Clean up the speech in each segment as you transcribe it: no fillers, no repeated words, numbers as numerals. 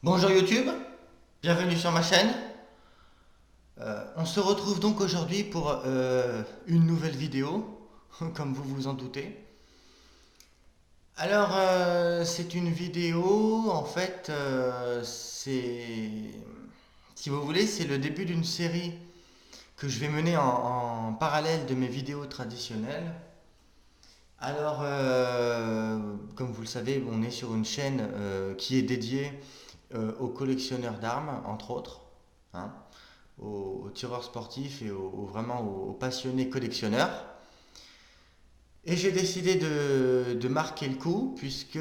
Bonjour YouTube, bienvenue sur ma chaîne. On se retrouve donc aujourd'hui pour une nouvelle vidéo, comme vous vous en doutez. Alors, c'est une vidéo, en fait, si vous voulez, c'est le début d'une série que je vais mener en parallèle de mes vidéos traditionnelles. Alors, comme vous le savez, on est sur une chaîne qui est dédiée aux collectionneurs d'armes, entre autres, hein, aux tireurs sportifs et vraiment aux passionnés collectionneurs. Et j'ai décidé de marquer le coup puisque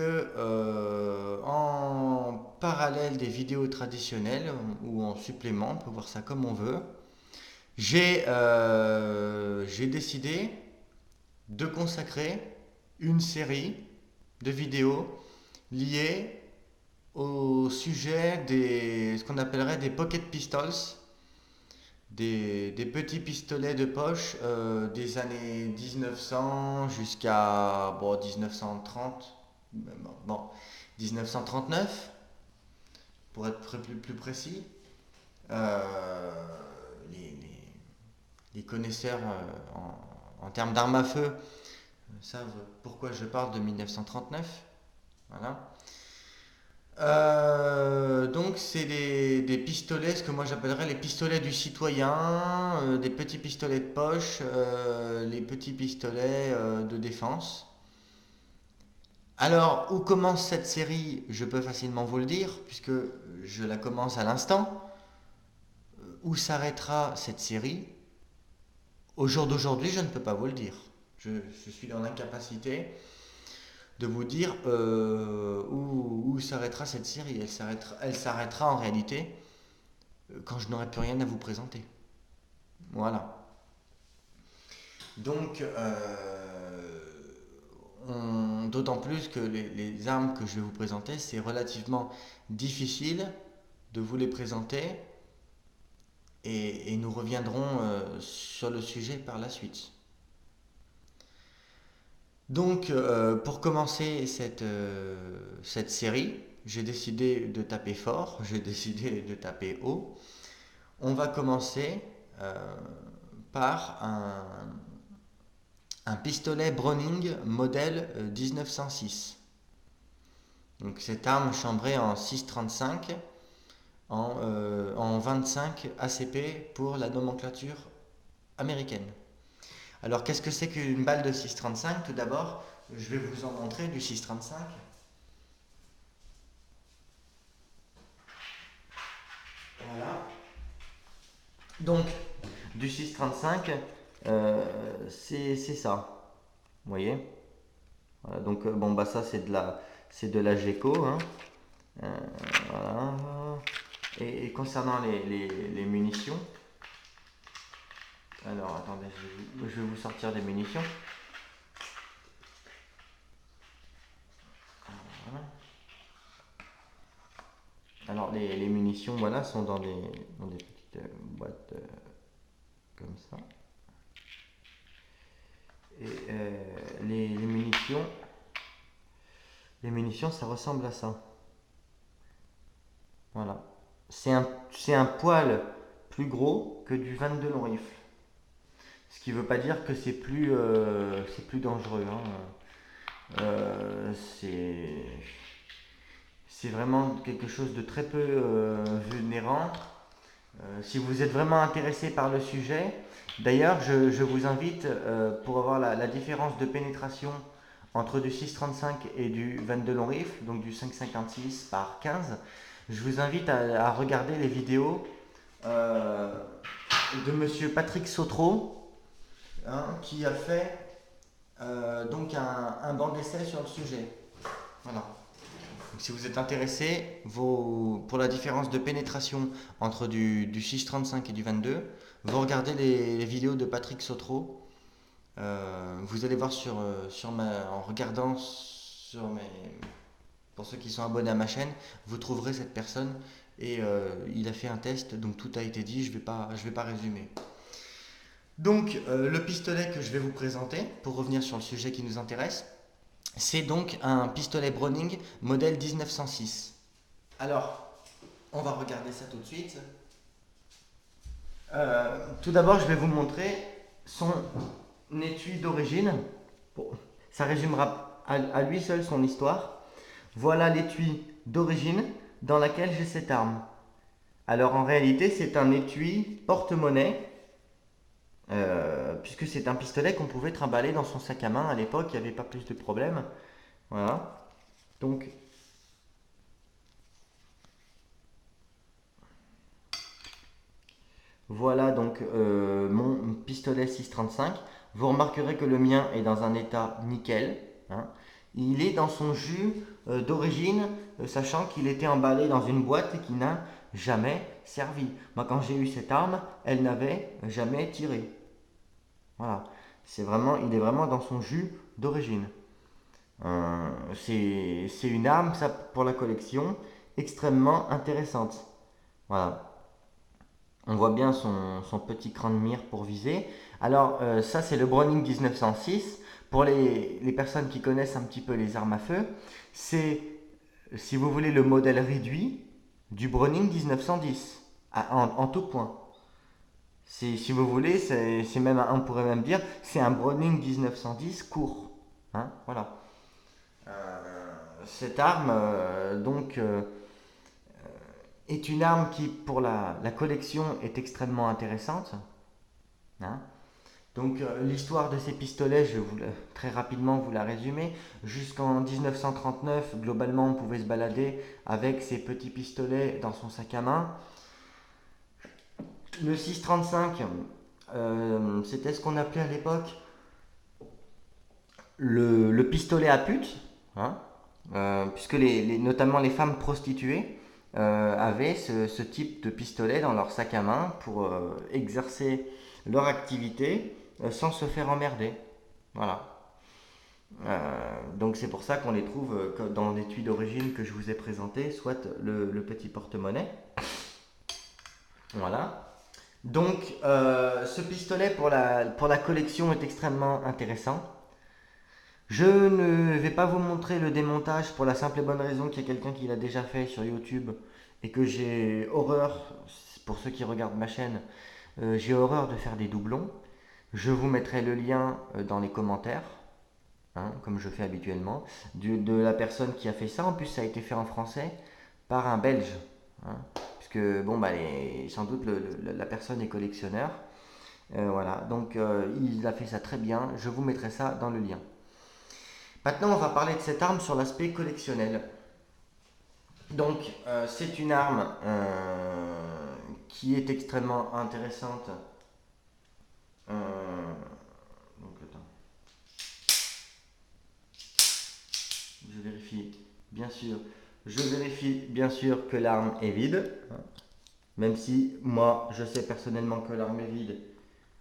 en parallèle des vidéos traditionnelles ou en supplément, on peut voir ça comme on veut, j'ai décidé de consacrer une série de vidéos liées au sujet ce qu'on appellerait des pocket pistols, des petits pistolets de poche des années 1900 jusqu'à bon, 1930, bon, 1939 pour être plus précis. Euh, les, les- les connaisseurs en termes d'armes à feu savent pourquoi je parle de 1939. Voilà. Donc c'est des pistolets, ce que moi j'appellerais les pistolets du citoyen, des petits pistolets de poche, les petits pistolets de défense. Alors, où commence cette série? Je peux facilement vous le dire, puisque je la commence à l'instant. Où s'arrêtera cette série? Au jour d'aujourd'hui, je ne peux pas vous le dire. Je suis dans l'incapacité de vous dire où s'arrêtera cette série. Elle s'arrêtera en réalité quand je n'aurai plus rien à vous présenter. Voilà. Donc, d'autant plus que les armes que je vais vous présenter, c'est relativement difficile de vous les présenter et nous reviendrons sur le sujet par la suite. Donc, pour commencer cette série, j'ai décidé de taper fort, j'ai décidé de taper haut. On va commencer euh, par un pistolet Browning modèle 1906. Donc cette arme chambrée en 6,35 en 25 ACP pour la nomenclature américaine. Alors qu'est-ce que c'est qu'une balle de 6,35? Tout d'abord, je vais vous en montrer du 6,35. Voilà. Donc du 6,35, c'est ça. Vous voyez? Voilà, donc bon bah ça c'est de la GECO, hein. Euh, voilà. Et concernant les munitions, alors attendez, je vais vous sortir des munitions. Voilà. Alors les munitions, voilà, sont dans des petites boîtes comme ça. Et les munitions, ça ressemble à ça. Voilà. C'est un poil plus gros que du 22 long rifle. Ce qui ne veut pas dire que c'est plus dangereux, hein. Euh, c'est c'est vraiment quelque chose de très peu vulnérant. Si vous êtes vraiment intéressé par le sujet, d'ailleurs, je vous invite pour avoir la différence de pénétration entre du 6,35 et du 22 long rifle, donc du 5,56 par 15, je vous invite à regarder les vidéos euh, de monsieur Patrick Sautreau, hein, qui a fait donc un banc d'essai sur le sujet. Voilà. Donc, si vous êtes intéressé, pour la différence de pénétration entre du 6,35 et du 22, vous regardez les vidéos de Patrick Sautreau. Vous allez voir en regardant pour ceux qui sont abonnés à ma chaîne, vous trouverez cette personne et il a fait un test, donc tout a été dit, je vais pas résumer. Donc le pistolet que je vais vous présenter, pour revenir sur le sujet qui nous intéresse, c'est donc un pistolet Browning modèle 1906. Alors, On va regarder ça tout de suite. Tout d'abord, je vais vous montrer son étui d'origine. Bon, ça résumera à lui seul son histoire. Voilà l'étui d'origine dans laquelle j'ai cette arme. Alors en réalité, c'est un étui porte-monnaie, puisque c'est un pistolet qu'on pouvait trimballer dans son sac à main. À l'époque, il n'y avait pas plus de problème. Voilà. Donc voilà donc mon pistolet 635. Vous remarquerez que le mien est dans un état nickel, hein. Il est dans son jus d'origine, sachant qu'il était emballé dans une boîte et qui n'a jamais servi. Moi, quand j'ai eu cette arme, elle n'avait jamais tiré. Voilà. Il est vraiment dans son jus d'origine. C'est une arme, ça, pour la collection, extrêmement intéressante. Voilà. On voit bien son petit cran de mire pour viser. Alors, ça, c'est le Browning 1906. Pour les personnes qui connaissent un petit peu les armes à feu, c'est, si vous voulez, le modèle réduit du Browning 1910, en tout point. Si vous voulez, c'est même, on pourrait même dire, c'est un Browning 1910 court. Hein, voilà. Cette arme, est une arme qui, pour la collection, est extrêmement intéressante. Hein. Donc l'histoire de ces pistolets, très rapidement vous la résumer. Jusqu'en 1939, globalement, on pouvait se balader avec ces petits pistolets dans son sac à main. Le 635, c'était ce qu'on appelait à l'époque le pistolet à pute, hein, puisque notamment les femmes prostituées avaient ce type de pistolet dans leur sac à main pour exercer leur activité sans se faire emmerder. Voilà. Donc c'est pour ça qu'on les trouve dans l'étui d'origine que je vous ai présenté, soit le petit porte-monnaie. Voilà. Donc ce pistolet pour la collection est extrêmement intéressant. Je ne vais pas vous montrer le démontage pour la simple et bonne raison qu'il y a quelqu'un qui l'a déjà fait sur YouTube et que j'ai horreur, pour ceux qui regardent ma chaîne, j'ai horreur de faire des doublons. Je vous mettrai le lien dans les commentaires, hein, comme je fais habituellement, de la personne qui a fait ça. En plus, ça a été fait en français par un Belge, hein, puisque bon, bah, sans doute la personne est collectionneur. Voilà, donc il a fait ça très bien. Je vous mettrai ça dans le lien. Maintenant, on va parler de cette arme sur l'aspect collectionnel. Donc, c'est une arme qui est extrêmement intéressante. Euh, donc, attends, je vérifie, bien sûr. Je vérifie bien sûr que l'arme est vide, hein. Même si moi, je sais personnellement que l'arme est vide,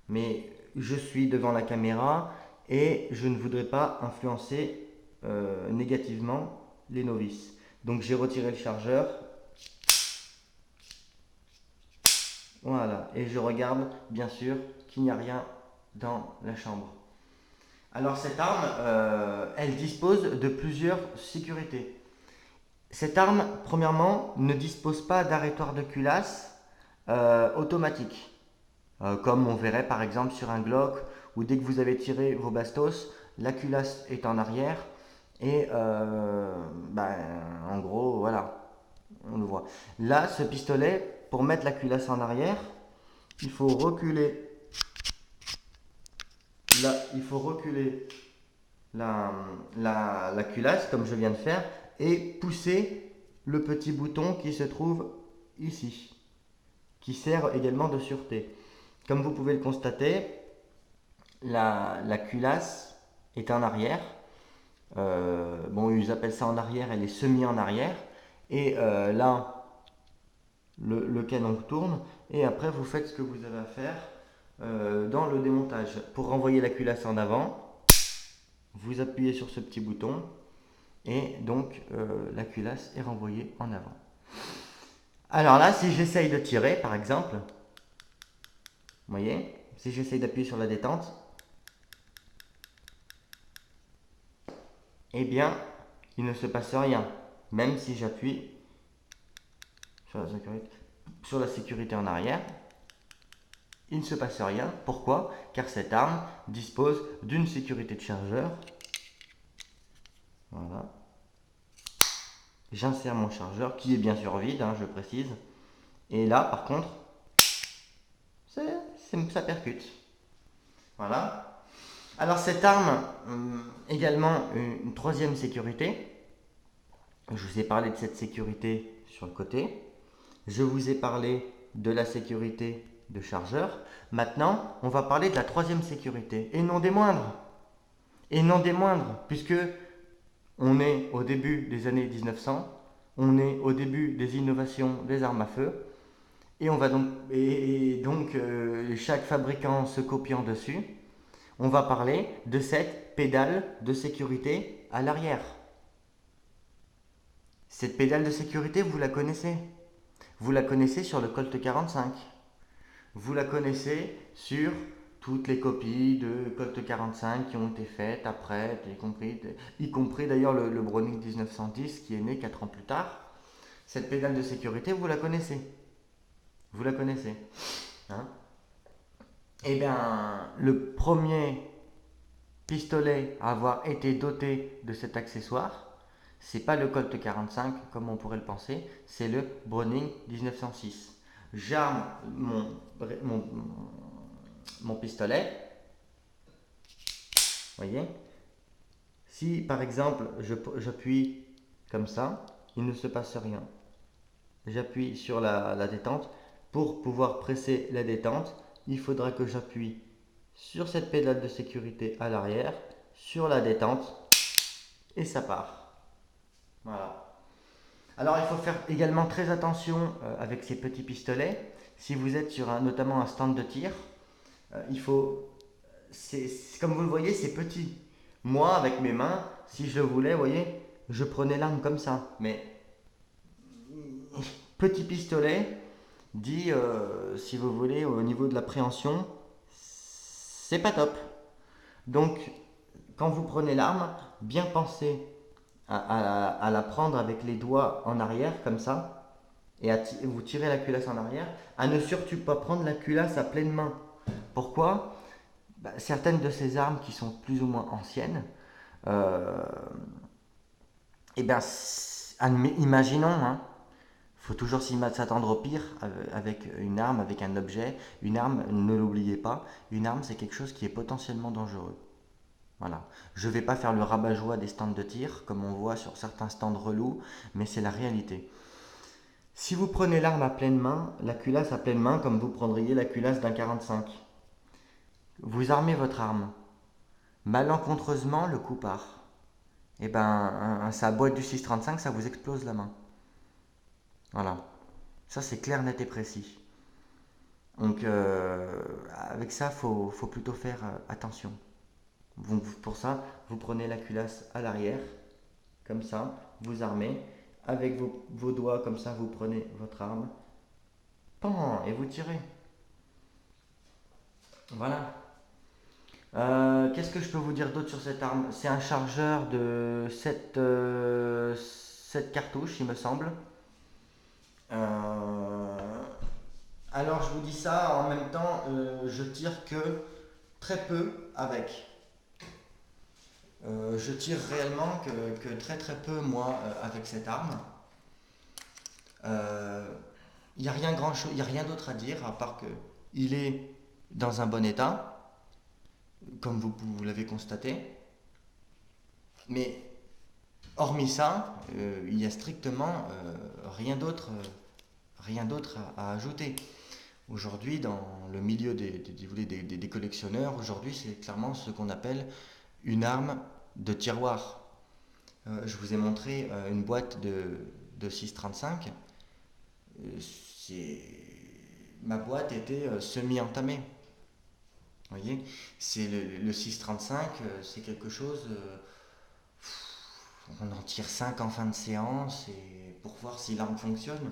mais je suis devant la caméra et je ne voudrais pas influencer négativement les novices. Donc j'ai retiré le chargeur. Voilà, et je regarde bien sûr qu'il n'y a rien dans la chambre. Alors cette arme, elle dispose de plusieurs sécurités. Cette arme, premièrement, ne dispose pas d'arrêtoire de culasse automatique. Comme on verrait par exemple sur un Glock, où dès que vous avez tiré vos bastos, la culasse est en arrière. Et ben, en gros, voilà, on le voit. Là, ce pistolet, pour mettre la culasse en arrière, il faut reculer. Là, il faut reculer la culasse, comme je viens de faire, et pousser le petit bouton qui se trouve ici, qui sert également de sûreté. Comme vous pouvez le constater, la culasse est en arrière. Bon, ils appellent ça en arrière, elle est semi en arrière. Et là, le canon tourne. Et après, vous faites ce que vous avez à faire dans le démontage. Pour renvoyer la culasse en avant, vous appuyez sur ce petit bouton. Et donc, la culasse est renvoyée en avant. Alors là, si j'essaye de tirer, par exemple, vous voyez, si j'essaye d'appuyer sur la détente, eh bien, il ne se passe rien, même si j'appuie sur la sécurité en arrière, il ne se passe rien. Pourquoi? Car cette arme dispose d'une sécurité de chargeur. Voilà. J'insère mon chargeur, qui est bien sûr vide, hein, je précise. Et là, par contre, ça percute. Voilà. Alors cette arme, également une troisième sécurité. Je vous ai parlé de cette sécurité sur le côté. Je vous ai parlé de la sécurité de chargeur. Maintenant, on va parler de la troisième sécurité. Et non des moindres. Et non des moindres, puisque on est au début des années 1900. On est au début des innovations des armes à feu. Et on va donc, chaque fabricant se copiant dessus, on va parler de cette pédale de sécurité à l'arrière. Cette pédale de sécurité, vous la connaissez. Vous la connaissez sur le Colt 45. Vous la connaissez sur toutes les copies de Colt 45 qui ont été faites après, y compris d'ailleurs le Browning 1910 qui est né 4 ans plus tard. Cette pédale de sécurité, vous la connaissez. Vous la connaissez. Hein? Eh bien, le premier pistolet à avoir été doté de cet accessoire, c'est pas le Colt 45 comme on pourrait le penser, c'est le Browning 1906. J'arme mon pistolet, voyez. Si par exemple j'appuie comme ça, il ne se passe rien. J'appuie sur la détente. Pour pouvoir presser la détente, il faudra que j'appuie sur cette pédale de sécurité à l'arrière, sur la détente, et ça part. Voilà. Alors il faut faire également très attention avec ces petits pistolets. Si vous êtes sur notamment un stand de tir, comme vous le voyez, c'est petit. Moi, avec mes mains, si je le voulais, vous voyez, je prenais l'arme comme ça. Mais petit pistolet, dit, si vous voulez, au niveau de l'appréhension, c'est pas top. Donc, quand vous prenez l'arme, bien pensez à la prendre avec les doigts en arrière, comme ça, et vous tirez la culasse en arrière, à ne surtout pas prendre la culasse à pleine main. Pourquoi? Certaines de ces armes qui sont plus ou moins anciennes, eh bien, imaginons, hein, faut toujours s'attendre au pire avec une arme, avec un objet. Une arme, ne l'oubliez pas, une arme c'est quelque chose qui est potentiellement dangereux. Voilà. Je ne vais pas faire le rabat-joie des stands de tir, comme on voit sur certains stands relous, mais c'est la réalité. Si vous prenez l'arme à pleine main, la culasse à pleine main, comme vous prendriez la culasse d'un 45, vous armez votre arme. Malencontreusement, le coup part. Et ben, sa boîte du 635, ça vous explose la main. Voilà. Ça, c'est clair, net et précis. Donc, avec ça, faut plutôt faire attention. Donc, pour ça, vous prenez la culasse à l'arrière, comme ça, vous armez. Avec vos doigts, comme ça, vous prenez votre arme. Pan, et vous tirez. Voilà. Qu'est-ce que je peux vous dire d'autre sur cette arme? C'est un chargeur de 7 cartouches, il me semble. Alors je vous dis ça, en même temps, je tire que très peu avec. Je tire réellement que très très peu, moi, avec cette arme. Il n'y a rien il a rien d'autre à dire, à part que il est dans un bon état, comme vous l'avez constaté. Mais hormis ça, il n'y a strictement rien d'autre à ajouter. Aujourd'hui, dans le milieu des collectionneurs, aujourd'hui, c'est clairement ce qu'on appelle une arme de tiroir. Je vous ai montré une boîte de 6,35. Ma boîte était semi-entamée. Vous voyez, c'est le 6,35, c'est quelque chose. On en tire 5 en fin de séance et pour voir si l'arme fonctionne.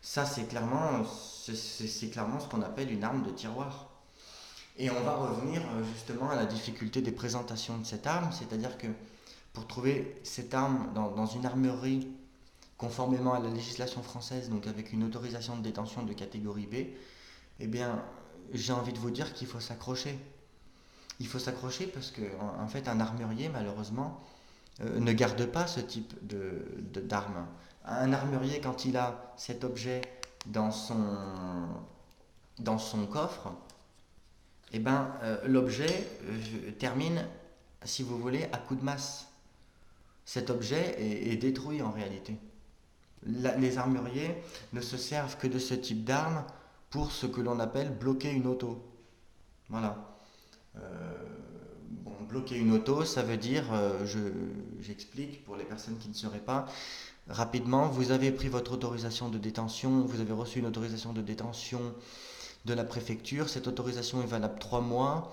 Ça, c'est clairement ce qu'on appelle une arme de tiroir. Et on va revenir justement à la difficulté des présentations de cette arme, c'est-à-dire que pour trouver cette arme dans une armerie conformément à la législation française, donc avec une autorisation de détention de catégorie B, eh bien, j'ai envie de vous dire qu'il faut s'accrocher. Il faut s'accrocher parce que, en fait, un armurier, malheureusement, ne garde pas ce type d'arme. Un armurier, quand il a cet objet dans son coffre, eh ben, l'objet termine, si vous voulez, à coup de masse. Cet objet est détruit en réalité. Les armuriers ne se servent que de ce type d'arme pour ce que l'on appelle bloquer une auto. Voilà. Euh, bon, bloquer une auto, ça veut dire, j'explique pour les personnes qui ne sauraient pas, rapidement, vous avez pris votre autorisation de détention, vous avez reçu une autorisation de détention de la préfecture, cette autorisation est valable 3 mois.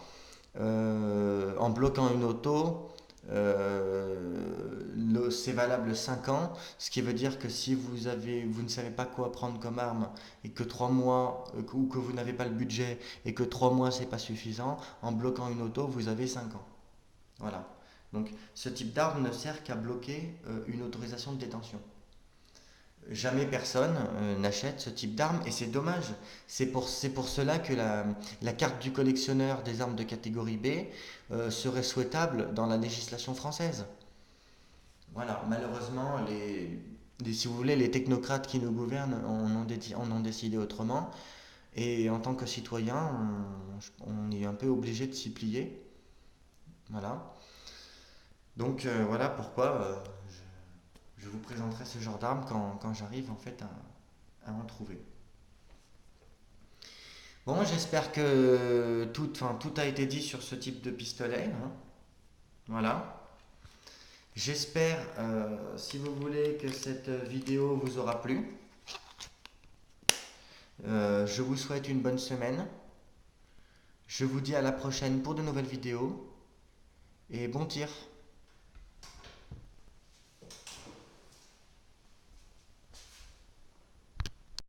En bloquant une auto, c'est valable 5 ans, ce qui veut dire que si vous ne savez pas quoi prendre comme arme et que 3 mois, ou que vous n'avez pas le budget et que 3 mois c'est pas suffisant, en bloquant une auto, vous avez 5 ans. Voilà. Donc ce type d'arme ne sert qu'à bloquer une autorisation de détention. Jamais personne n'achète ce type d'arme et c'est dommage. C'est pour cela que la carte du collectionneur des armes de catégorie B serait souhaitable dans la législation française. Voilà, malheureusement, si vous voulez, les technocrates qui nous gouvernent en ont décidé autrement et en tant que citoyen, on est un peu obligé de s'y plier. Voilà. Donc voilà pourquoi je vous présenterai ce genre d'arme quand j'arrive en fait à en trouver. Bon, j'espère que tout a été dit sur ce type de pistolet, hein. Voilà. J'espère, si vous voulez, que cette vidéo vous aura plu. Je vous souhaite une bonne semaine. Je vous dis à la prochaine pour de nouvelles vidéos. Et bon tir.